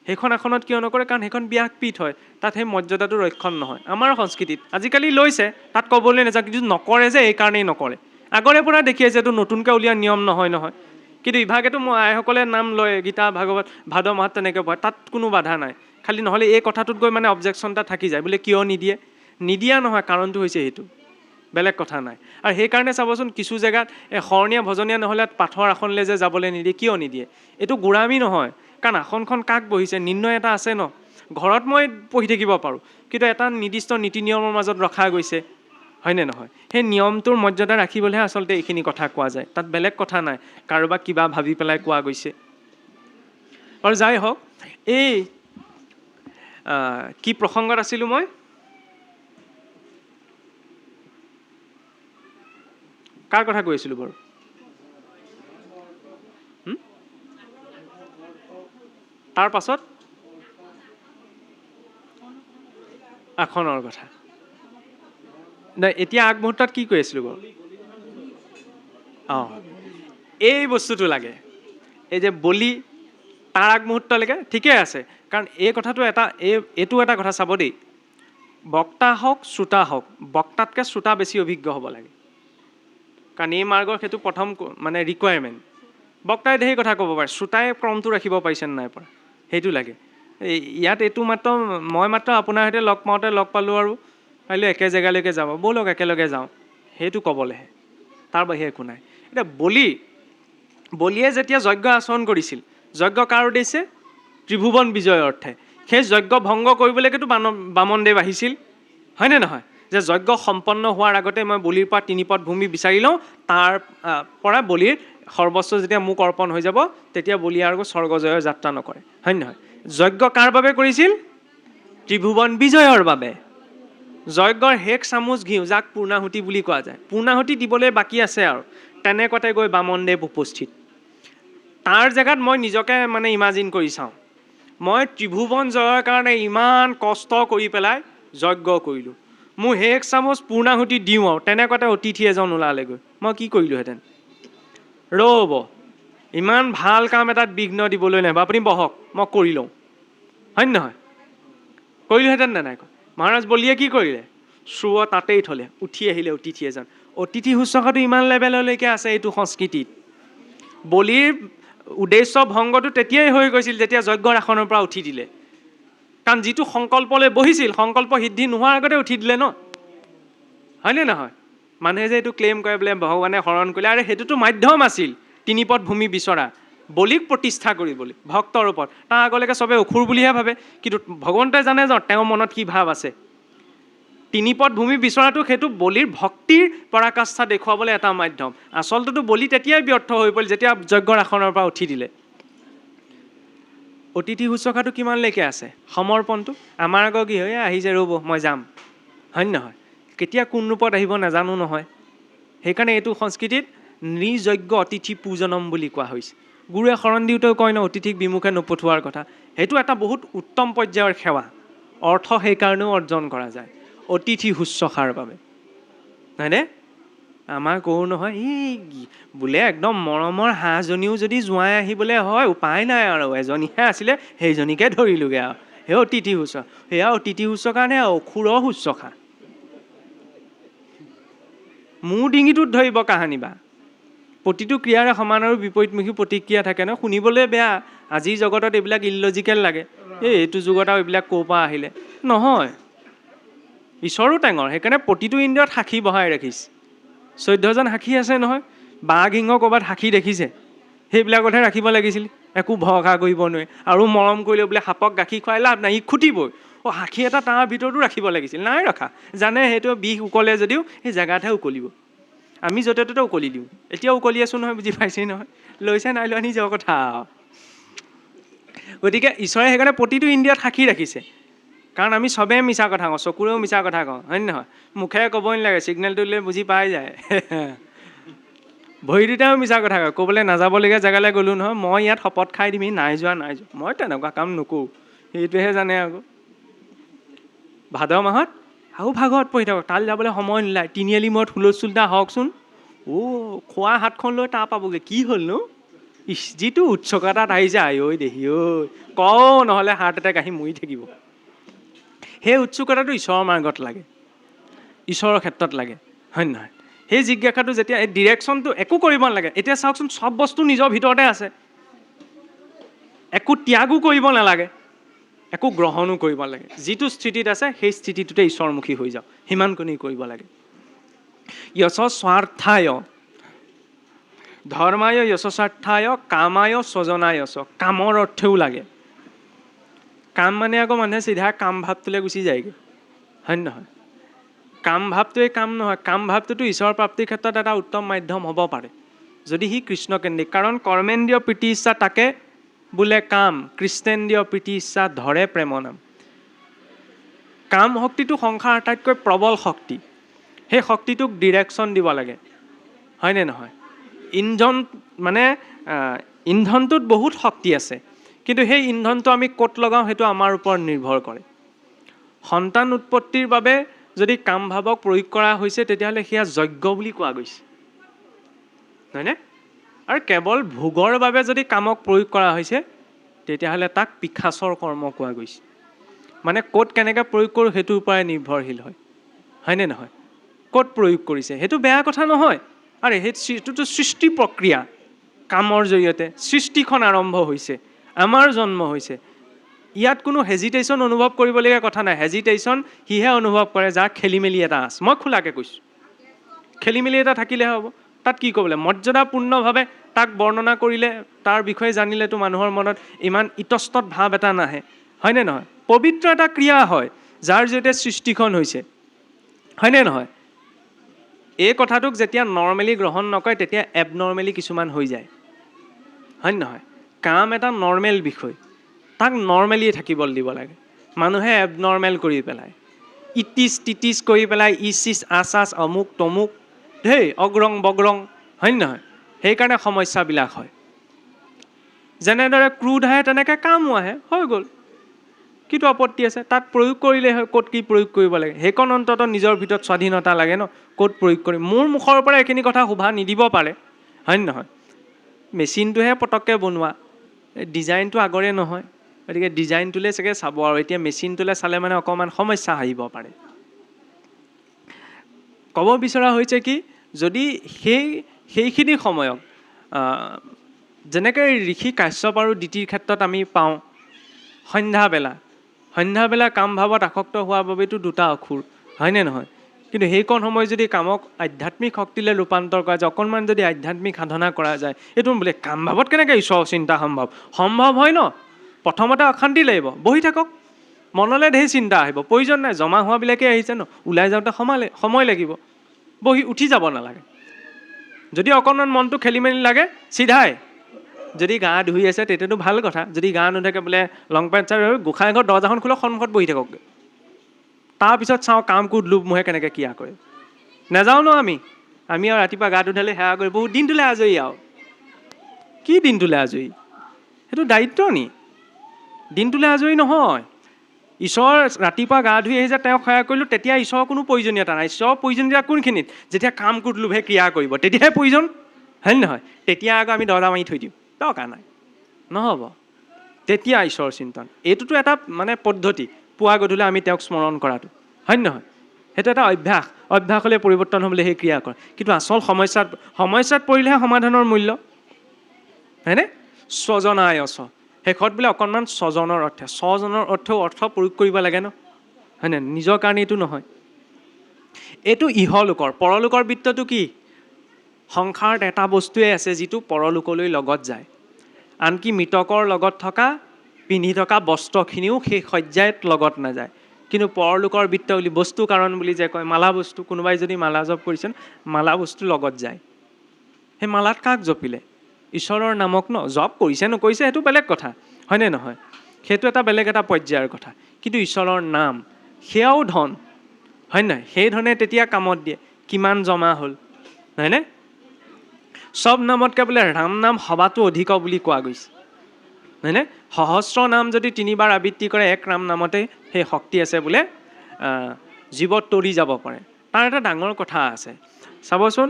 সেইখন আসনত কিয় নকৰে? কাৰণ সেইখন ব্যাসপীঠ হয়, তাত সেই মৰ্যাদাটো ৰক্ষণ নহয়। আমাৰ সংস্কৃতিত আজিকালি লৈছে, তাত ক'বলৈ নাযাওঁ, কিন্তু নকৰে যে এইকাৰণেই নকৰে। আগৰে পৰা দেখি আছে, এইটো নতুনকৈ উলিওৱা নিয়ম নহয় নহয়। কিন্তু ইভাগেতো আইসকলে নাম লয়, গীতা ভাগৱত ভাদ মাহত তেনেকৈ পঢ়ে, তাত কোনো বাধা নাই। খালি নহ'লে এই কথাটোত গৈ মানে অবজেকশ্যন এটা থাকি যায়, বোলে কিয় নিদিয়ে? নিদিয়া নহয়, কাৰণটো হৈছে সেইটো, বেলেগ কথা নাই। আৰু সেইকাৰণে চাবচোন কিছু জেগাত শৰণীয়া ভজনীয়া নহ'লে পাঠৰ আসনলৈ যে যাবলৈ নিদিয়ে, কিয় নিদিয়ে? এইটো গোড়ামি নহয়, কাৰণ আসনখন কাক বহিছে নিৰ্ণয় এটা আছে ন। ঘৰত মই পঢ়ি থাকিব পাৰোঁ, কিন্তু এটা নিৰ্দিষ্ট নীতি নিয়মৰ মাজত ৰখা গৈছে, হয়নে নহয়? সেই নিয়মটোৰ মৰ্যাদা ৰাখিবলৈহে আচলতে এইখিনি কথা কোৱা যায়, তাত বেলেগ কথা নাই, কাৰোবাক কিবা ভাবি পেলাই কোৱা গৈছে। আৰু যাই হওক, এই কি প্ৰসংগত আছিলোঁ মই? কাৰ কথা কৈ আছিলোঁ বাৰু? তাৰ পাছত আসনৰ কথা। নাই, এতিয়া আগমুহূৰ্তত কি কৈ আছিলোঁ বাৰু? অঁ, এই বস্তুটো লাগে, এই যে বলি, তাৰ আগমুহূৰ্তলৈকে ঠিকে আছে। কাৰণ এই কথাটো এইটো এটা কথা চাব দেই, বক্তা হওক শ্ৰোতা হওক, বক্তাতকৈ শ্ৰোতা বেছি অভিজ্ঞ হ'ব লাগে। কাৰণ এই মাৰ্গৰ সেইটো প্ৰথম মানে ৰিকুৱাৰমেণ্ট। বক্তাই ধেৰ কথা ক'ব পাৰে, শ্ৰোতাই ক্ৰমটো ৰাখিব পাৰিছে নাই পৰা, সেইটো লাগে। ইয়াত এইটো মই মাত্ৰ আপোনাৰ সৈতে লগ পাওঁতে লগ পালোঁ আৰু কাইলৈ একে জেগালৈকে যাব, ব'লক একেলগে যাওঁ, সেইটো ক'বলৈহে, তাৰ বাহিৰে একো নাই। এতিয়া বলিয়ে যেতিয়া যজ্ঞ আচৰণ কৰিছিল, যজ্ঞ কাৰ উদ্দেশ্যে? ত্ৰিভুৱন বিজয়ৰ অৰ্থে। সেই যজ্ঞ ভংগ কৰিবলৈকেতো বামনদেৱ আহিছিল, হয়নে নহয়? যে যজ্ঞ সম্পন্ন হোৱাৰ আগতে মই বলিৰ পৰা 3 পদ ভূমি বিচাৰি লওঁ, তাৰ পৰা বলিৰ সৰ্বস্ব যেতিয়া মোক অৰ্পণ হৈ যাব, তেতিয়া বলি আৰু স্বৰ্গজয়ৰ যাত্ৰা নকৰে, হয় নহয়? যজ্ঞ কাৰ বাবে কৰিছিল? ত্ৰিভুৱন বিজয়ৰ বাবে। যজ্ঞৰ শেষ চামুচ ঘিউ, যাক পূৰ্ণাহুতি বুলি কোৱা যায়, পূৰ্ণাহুতি দিবলৈ বাকী আছে আৰু তেনেকুৱাতে গৈ বামনদেৱ উপস্থিত। তাৰ জেগাত মই নিজকে মানে ইমাজিন কৰি চাওঁ, মই ত্ৰিভুৱন জয়ৰ কাৰণে ইমান কষ্ট কৰি পেলাই যজ্ঞ কৰিলোঁ, মোৰ শেষ চামুচ পূৰ্ণাহুতি দিওঁ আৰু তেনেকুৱাতে অতিথি এজন ওলালেগৈ, মই কি কৰিলোঁহেঁতেন? ৰ'ব, ইমান ভাল কাম এটাত বিঘ্ন দিবলৈ নাহিব, আপুনি বহক, মই কৰি লওঁ, হয় নহয়? কৰিলোঁহেঁতেন নে নাই? মহাৰাজ বলিয়ে কি কৰিলে? শ্ৰুৱ তাতেই থলে, উঠি আহিলে অতিথি এজন। অতিথি শুশ্ৰূষাটো ইমান লেভেললৈকে আছে এইটো সংস্কৃতিত। বলিৰ উদ্দেশ্য ভংগটো তেতিয়াই হৈ গৈছিল যেতিয়া যজ্ঞৰ আসনৰ পৰা উঠি দিলে। কাৰণ যিটো সংকল্পলৈ বহিছিল, সংকল্প সিদ্ধি নোহোৱাৰ আগতে উঠি দিলে ন, হয়নে নহয়? মানুহে যে এইটো ক্লেইম কৰে বোলে ভগৱানে হৰণ কৰিলে, আৰে সেইটোতো মাধ্যম আছিল 3 পদ ভূমি বিচৰা, বলিক প্ৰতিষ্ঠা কৰিবলৈ ভক্তৰ ওপৰত। তাৰ আগলৈকে চবে অসুৰ বুলিহে ভাবে, কিন্তু ভগৱন্তই জানে যে তেওঁৰ মনত কি ভাৱ আছে। 3 পদ ভূমি বিচৰাটো সেইটো বলিৰ ভক্তিৰ পৰাকাষ্ঠা দেখুৱাবলৈ এটা মাধ্যম। আচলতেতো বলি তেতিয়াই ব্যৰ্থ হৈ পৰিল যেতিয়া যজ্ঞৰ আসনৰ পৰা উঠি দিলে। অতিথি শুশ্ৰূষাটো কিমানলৈকে আছে? সমৰ্পণটো। আমাৰ আকৌ কি হয়, আহিছে ৰ'ব মই যাম, হয় নহয়? কেতিয়া কোন ৰূপত আহিব নাজানো নহয়। সেইকাৰণে এইটো সংস্কৃতিত নিৰ্যজ্ঞ অতিথি পূজনম বুলি কোৱা হৈছে। গুৰুৱে শৰণ দিওঁতেও কয় ন, অতিথিক বিমুখে নপঠোৱাৰ কথা। সেইটো এটা বহুত উত্তম পৰ্যায়ৰ সেৱা, অৰ্থ সেইকাৰণেও অৰ্জন কৰা যায় অতিথি শুশ্ৰূষাৰ বাবে, হয়নে? আমাৰ কওঁ নহয়, বোলে একদম মৰমৰ হাঁহজনীও যদি জোঁৱাই আহিবলৈ হয়, উপায় নাই আৰু এজনীহে আছিলে সেইজনীকে ধৰিলোগৈ আৰু, সেই অতিথি শুশ্ৰূষা। সেয়া অতিথি শুশ্ৰূষা নে অসুৰৰ শুশ্ৰূষা? মোৰ ডিঙিটোত ধৰিব কাহানিবা, প্ৰতিটো ক্ৰিয়াৰে সমান আৰু বিপৰীতমুখী প্ৰতিক্ৰিয়া থাকে ন। শুনিবলৈ বেয়া, আজিৰ জগতত এইবিলাক ইলজিকেল লাগে, এইটো যুগত আৰু এইবিলাক ক'ৰ পৰা আহিলে। নহয়, ঈশ্বৰো টেঙৰ, সেইকাৰণে প্ৰতিটো ইন্দ্ৰিয়ত সাক্ষী বহাই ৰাখিছে। 14জন সাক্ষী আছে নহয়। বাঘ সিংহ ক'ৰবাত সাক্ষী দেখিছে, সেইবিলাকতহে ৰাখিব লাগিছিল। একো ভৰসা কৰিব নোৱাৰি, আৰু মৰম কৰিলে বোলে সাপক গাখীৰ খুৱাই লাভ নাই, ই খুটিবই। সাক্ষী এটা তাৰ ভিতৰতো ৰাখিব লাগিছিল, নাই ৰখা। জানে সেইটো বিষ উকলে যদিও সেই জেগাতহে উকলিব। আমি য'তে ত'তে উকলি দিওঁ, এতিয়া উকলি আছোঁ নহয়, বুজি পাইছেই নহয়। লৈছে নাই লোৱা নিজৰ কথা। গতিকে ঈশ্বৰে সেইকাৰণে প্ৰতিটো ইন্দ্ৰিয়ত সাক্ষী ৰাখিছে। কাৰণ আমি চবেই মিছা কথা কওঁ, চকুৰেও মিছা কথা কওঁ, হয় নে নহয়? মুখেৰে ক'বই নালাগে, ছিগনেলটো দিলে বুজি পাই যায়। ভৰি দুটাও মিছা কথা কয়, ক'বলৈ নাযাবলগীয়া জেগালৈ গ'লোঁ নহয়, মই ইয়াত শপত খাই দিম, নাই যোৱা। মই তেনেকুৱা কাম নকৰোঁ, সেইটোহে জানে আকৌ। ভাদ মাহত আৰু ভাগৱত পঢ়ি থাকক, তালৈ যাবলৈ সময় নোলায়। তিনিআলি মূৰত হুলস্থুল এটা হওকচোন, খোৱা হাতখন লৈ তাৰ পাবগৈ, কি হ'ল নো? যিটো উৎসুকতাত আহিছে, আই ঐ দেহি ঐ, কওঁ নহ'লে হাৰ্ট এটেক আহি মৰি থাকিব। সেই উৎসুকতাটো ঈশ্বৰৰ মাৰ্গত লাগে, ঈশ্বৰৰ ক্ষেত্ৰত লাগে, হয় নে নহয়? সেই জিজ্ঞাসাটো যেতিয়া, এই ডিৰেকশ্যনটো একো কৰিব নালাগে। এতিয়া চাওকচোন, চব বস্তু নিজৰ ভিতৰতে আছে, একো ত্যাগো কৰিব নালাগে, একো গ্ৰহণো কৰিব নালাগে। যিটো স্থিতিত আছে সেই স্থিতিটোতে ঈশ্বৰমুখী হৈ যাওঁ, সিমানখিনি কৰিব লাগে। যশ স্বাർത്থায় ধৰ্মায় যশস্বাৰ্থায় কামায় স্বজনায় যশ। কামৰ অৰ্থেও লাগে। কাম মানে আকৌ মানুহে চিধা কাম ভাৱটোলৈ গুচি যায়গৈ, হয় নে নহয়? কাম ভাৱটোৱে কাম নহয়। কাম ভাৱটোতো ঈশ্বৰ প্ৰাপ্তিৰ ক্ষেত্ৰত এটা উত্তম মাধ্যম হ'ব পাৰে, যদি সি কৃষ্ণকেন্দ্ৰিক। কাৰণ কৰ্মেন্দ্ৰিয় প্ৰীতি ইচ্ছা তাকে বোলে কাম, কৃষ্ণেন্দ্ৰিয় প্ৰীতি ইচ্ছা ধৰে প্ৰেম নাম। কাম শক্তিটো সংসাৰ আটাইতকৈ প্ৰবল শক্তি। সেই শক্তিটোক ডিৰেকশ্যন দিব লাগে, হয়নে নহয়? ইন্ধনটোত বহুত শক্তি আছে, কিন্তু সেই ইন্ধনটো আমি ক'ত লগাওঁ সেইটো আমাৰ ওপৰত নিৰ্ভৰ কৰে। সন্তান উৎপত্তিৰ বাবে যদি কাম ভাৱক প্ৰয়োগ কৰা হৈছে, তেতিয়াহ'লে সেয়া যজ্ঞ বুলি কোৱা গৈছে, হয়নে? আৰু কেৱল ভোগৰ বাবে যদি কামক প্ৰয়োগ কৰা হৈছে, তেতিয়াহ'লে তাক পিশাচৰ কৰ্ম কোৱা গৈছে। মানে ক'ত কেনেকৈ প্ৰয়োগ কৰোঁ সেইটোৰ পৰাই নিৰ্ভৰশীল হয়, হয়নে নহয়? ক'ত প্ৰয়োগ কৰিছে সেইটো বেয়া কথা নহয়। আৰে সেইটোতো সৃষ্টি প্ৰক্ৰিয়া। কামৰ জৰিয়তে সৃষ্টিখন আৰম্ভ হৈছে, আমাৰ জন্ম হৈছে। ইয়াত কোনো হেজিটেশ্যন অনুভৱ কৰিবলগীয়া কথা নাই। হেজিটেশ্যন সিহে অনুভৱ কৰে যাৰ খেলি মেলি এটা আছে। মই খোলাকৈ কৈছোঁ, খেলি মেলি এটা থাকিলেহে হ'ব। তাত কি ক'বলৈ, মৰ্যাদাপূৰ্ণভাৱে তাক বৰ্ণনা কৰিলে, তাৰ বিষয়ে জানিলেতো মানুহৰ মনত ইমান ইতস্তত ভাৱ এটা নাহে, হয়নে নহয়? পবিত্ৰ এটা ক্ৰিয়া হয় যাৰ জৰিয়তে সৃষ্টিখন হৈছে, হয়নে নহয়? এই কথাটোক যেতিয়া নৰ্মেলি গ্ৰহণ নকৰে, তেতিয়া এবনৰ্মেলি কিছুমান হৈ যায়, হয় নহয়? কাম এটা নৰ্মেল বিষয়, তাক নৰ্মেলিয়ে থাকিবলৈ দিব লাগে। মানুহে এবনৰ্মেল কৰি পেলায়, ইটিছ টিটিছ কৰি পেলাই, ইচিছ আচাচ অমুক তমুক, অগ্ৰং বগ্ৰং, হয় নহয়? সেইকাৰণে সমস্যাবিলাক হয়। যেনেদৰে ক্ৰোধ আহে তেনেকৈ কামো আহে, হৈ গ'ল। কিটো আপত্তি আছে? তাত প্ৰয়োগ কৰিলেই হয়, ক'ত কি প্ৰয়োগ কৰিব লাগে। সেইকণ অন্ততঃ নিজৰ ভিতৰত স্বাধীনতা লাগে ন, ক'ত প্ৰয়োগ কৰিম। মোৰ মুখৰ পৰা এইখিনি কথা শোভা নিদিব পাৰে, হয় নে নহয়? মেচিনটোহে পটককৈ বনোৱা, ডিজাইনটো আগৰে নহয়, গতিকে ডিজাইনটোলৈ চাগে চাব, আৰু এতিয়া মেচিনটোলৈ চালে মানে অকণমান সমস্যা আহিব পাৰে। ক'ব বিচৰা হৈছে কি, যদি সেইখিনি সময়ক যেনেকৈ ঋষি কাশ্যপ আৰু দিতিৰ ক্ষেত্ৰত আমি পাওঁ, সন্ধ্যাবেলা কাম ভাৱত আসক্ত হোৱাৰ বাবেতো দুটা অসুৰ, হয়নে নহয়? কিন্তু সেইকণ সময় যদি কামক আধ্যাত্মিক শক্তিলৈ ৰূপান্তৰ কৰা যায়, অকণমান যদি আধ্যাত্মিক সাধনা কৰা যায়, এইটো বোলে কাম ভাৱত কেনেকৈ ঈশ্বৰৰ চিন্তা সম্ভৱ হয় ন? প্ৰথমতে অশান্তি লাগিব, বহি থাকক, মনলৈ ঢেৰ চিন্তা আহিব, প্ৰয়োজন নাই। জমা হোৱাবিলাকেই আহিছে ন, ওলাই যাওঁতে সময় লাগিব, বহি উঠি যাব নালাগে। যদি অকণমান মনটো খেলি মেলি লাগে, চিধাই, যদি গা ধুই আছে তেতিয়াতো ভাল কথা। যদি গা নুধুৱাকৈ বোলে লং পেণ্ট চাই গোঁসাই ঘৰত দৰ্জাখন খোলক, সন্মুখত বহি থাকক, তাৰপিছত চাওঁ কাম কোড লোভ মোহে কেনেকৈ ক্ৰিয়া কৰে। নাযাওঁ ন আমি আৰু ৰাতিপুৱা গা ধুলে সেৱা কৰি বহুত দিনটোলৈ আজৰি। আৰু কি দিনটোলৈ আজৰি? সেইটো দায়িত্ব নি? দিনটোলৈ আজৰি নহয়। ঈশ্বৰ ৰাতিপুৱা গা ধুই আহি যে তেওঁক সেৱা কৰিলোঁ, তেতিয়া ঈশ্বৰৰ কোনো প্ৰয়োজনীয়তা নাই। ঈশ্বৰৰ প্ৰয়োজনীয়তা কোনখিনিত? যেতিয়া কাম কোড লোভে ক্ৰিয়া কৰিব, তেতিয়াহে প্ৰয়োজন, হয় নে নহয়? তেতিয়া আকৌ আমি দৰ্জা মাৰি থৈ দিওঁ, দৰকাৰ নাই, নহ'ব। তেতিয়া ঈশ্বৰৰ চিন্তন, এইটোতো এটা মানে পদ্ধতি, পুৱা গধূলি আমি তেওঁক স্মৰণ কৰাটো, হয় নে নহয়? সেইটো এটা অভ্যাস, অভ্যাস হ'লে পৰিৱৰ্তন হ'বলৈ সেই ক্ৰিয়া কৰে। কিন্তু আচল সমস্যাত পৰিলেহে সমাধানৰ মূল্য, হয়নে? স্বজনায়চ, শেষত বোলে অকণমান স্বজনৰ অৰ্থে, স্বজনৰ অৰ্থ প্ৰয়োগ কৰিব লাগে ন, হয়নে? নিজৰ কাৰণে এইটো নহয়। এইটো ইহলোকৰ। পৰলোকৰ বৃত্তটো কি? সংসাৰত এটা বস্তুৱে আছে যিটো পৰলোকলৈ লগত যায়, আনকি মৃতকৰ লগত থকা পিন্ধি থকা বস্ত্ৰখিনিও সেই শয্যাত লগত নাযায়। কিন্তু পৰলোকৰ বৃত্ত বুলি বস্তু কাৰণ বুলি যে কয়, মালা বস্তু, কোনোবাই যদি মালা জপ কৰিছে মালা বস্তু লগত যায়। সেই মালাত কাক জপিলে? ঈশ্বৰৰ নামক ন। জপ কৰিছে নকৰিছে সেইটো বেলেগ কথা, হয়নে নহয়? সেইটো এটা বেলেগ এটা পৰ্যায়ৰ কথা। কিন্তু ঈশ্বৰৰ নাম সেয়াও ধন, হয় নহয়? সেই ধনে তেতিয়া কামত দিয়ে। কিমান জমা হ'ল, হয়নে? চব নামতকৈ বোলে ৰাম নাম সবাতো অধিক বুলি কোৱা গৈছে, হয়নে? সহস্ৰ নাম যদি 3 বাৰ আবৃত্তি কৰে, এক ৰাম নামতে সেই শক্তি আছে বোলে জীৱত তৰি যাব পাৰে। তাৰ এটা ডাঙৰ কথা আছে চাবচোন।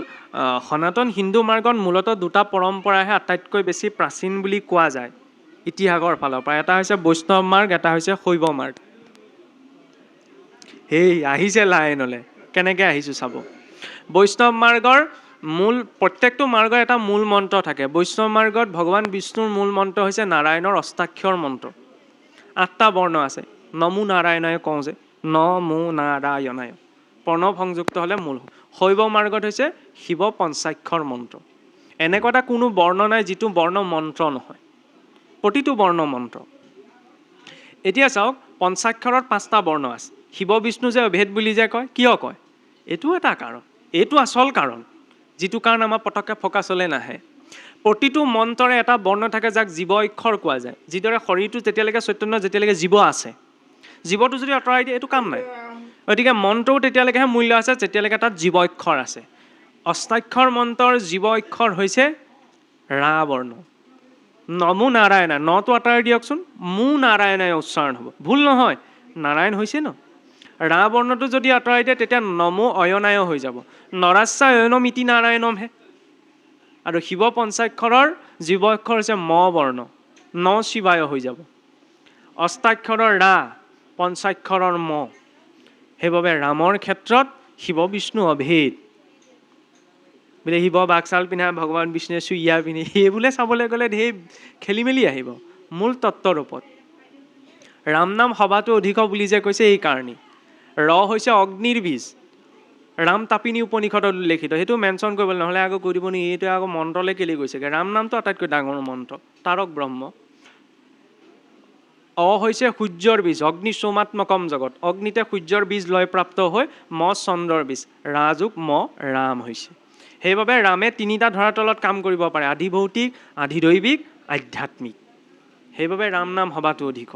সনাতন হিন্দু মাৰ্গত মূলতঃ 2টা পৰম্পৰাহে আটাইতকৈ বেছি প্ৰাচীন বুলি কোৱা যায় ইতিহাসৰ ফালৰ পৰা। এটা হৈছে বৈষ্ণৱ মাৰ্গ, এটা হৈছে শৈৱ মাৰ্গ। সেই আহিছে লাইনলৈ, কেনেকৈ আহিছোঁ চাব। বৈষ্ণৱ মাৰ্গৰ মূল, প্ৰত্যেকটো মাৰ্গৰ এটা মূল মন্ত্ৰ থাকে। বৈষ্ণৱ মাৰ্গত ভগৱান বিষ্ণুৰ মূল মন্ত্ৰ হৈছে নাৰায়ণৰ অষ্টাক্ষৰ মন্ত্ৰ। 8টা বৰ্ণ আছে। নমো নাৰায়ণায় কওঁ যে, নমো নাৰায়ণায়, প্ৰণৱ সংযুক্ত হ'লে মূল। শৈৱ মাৰ্গত হৈছে শিৱ পঞ্চাক্ষৰ মন্ত্ৰ। এনেকুৱা এটা কোনো বৰ্ণ নাই যিটো বৰ্ণ মন্ত্ৰ নহয়, প্ৰতিটো বৰ্ণ মন্ত্ৰ। এতিয়া চাওক, পঞ্চাক্ষৰত 5টা বৰ্ণ আছে। শিৱ বিষ্ণু যে অভেদ বুলি যে কয়, কিয় কয়? এইটো এটা কাৰণ, এইটো আচল কাৰণ, যিটো কাৰণ আমাৰ পটককৈ ফকাচলৈ নাহে। প্ৰতিটো মন্ত্ৰৰে এটা বৰ্ণ থাকে যাক জীৱ অক্ষৰ কোৱা যায়। যিদৰে শৰীৰটো যেতিয়ালৈকে চৈতন্য, যেতিয়ালৈকে জীৱ আছে, জীৱটো যদি আঁতৰাই দিয়ে এইটো কাম নাই। গতিকে মন্ত্ৰও তেতিয়ালৈকেহে মূল্য আছে যেতিয়ালৈকে তাত জীৱ অক্ষৰ আছে। অষ্টাক্ষৰ মন্ত্ৰৰ জীৱ অক্ষৰ হৈছে ৰা বৰ্ণ। নমো নাৰায়ণা, নটো আঁতৰাই দিয়কচোন, মো নাৰায়ণাই উচ্চাৰণ হ'ব, ভুল নহয়, নাৰায়ণ হৈছে ন। ৰা বৰ্ণটো যদি আঁতৰাই দিয়ে তেতিয়া নমো অয়নায় হৈ যাব, নৰাস্যা অয়নম ইতি নাৰায়ণমহে। আৰু শিৱ পঞ্চাক্ষৰৰ জীৱ অক্ষৰ হৈছে ম বৰ্ণ, ন শিৱায় হৈ যাব। অষ্টাক্ষৰৰ ৰা, পঞ্চাক্ষৰৰ ম। সেইবাবে ৰামৰ ক্ষেত্ৰত শিৱ বিষ্ণু অভেদ। বোলে শিৱ বাকচাল পিন্ধা, ভগৱান বিষ্ণুৱে চুইয়া পিন্ধি, সেইবোলে চাবলৈ গ'লে ঢেৰ খেলি মেলি আহিব মূল তত্ত্বৰ ওপৰত। ৰাম নাম সবাতো অধিক বুলি যে কৈছে এই কাৰণেই। ৰ হৈছে অগ্নিৰ বীজ, ৰাম তাপিনী উপনিষদত উল্লেখিত। সেইটো মেনশ্যন কৰিবলৈ নহ'লে আকৌ কৈ দিব নি এইটো আকৌ মন্ত্ৰলৈ কেলি গৈছেগৈ। ৰাম নামটো আটাইতকৈ ডাঙৰ মন্ত্ৰ, তাৰক ব্ৰহ্ম। অ হৈছে সূৰ্যৰ বীজ, অগ্নি সোমাত্মকম জগত, অগ্নিতে সূৰ্যৰ বীজ লয় প্ৰাপ্ত হৈ ম চন্দ্ৰৰ বীজ, ৰাযোগ ম ৰাম হৈছে। সেইবাবে ৰামে 3টা ধৰাতলত কাম কৰিব পাৰে, আধি ভৌতিক, আধি দৈৱিক, আধ্যাত্মিক। সেইবাবে ৰাম নাম সবাতো অধিক।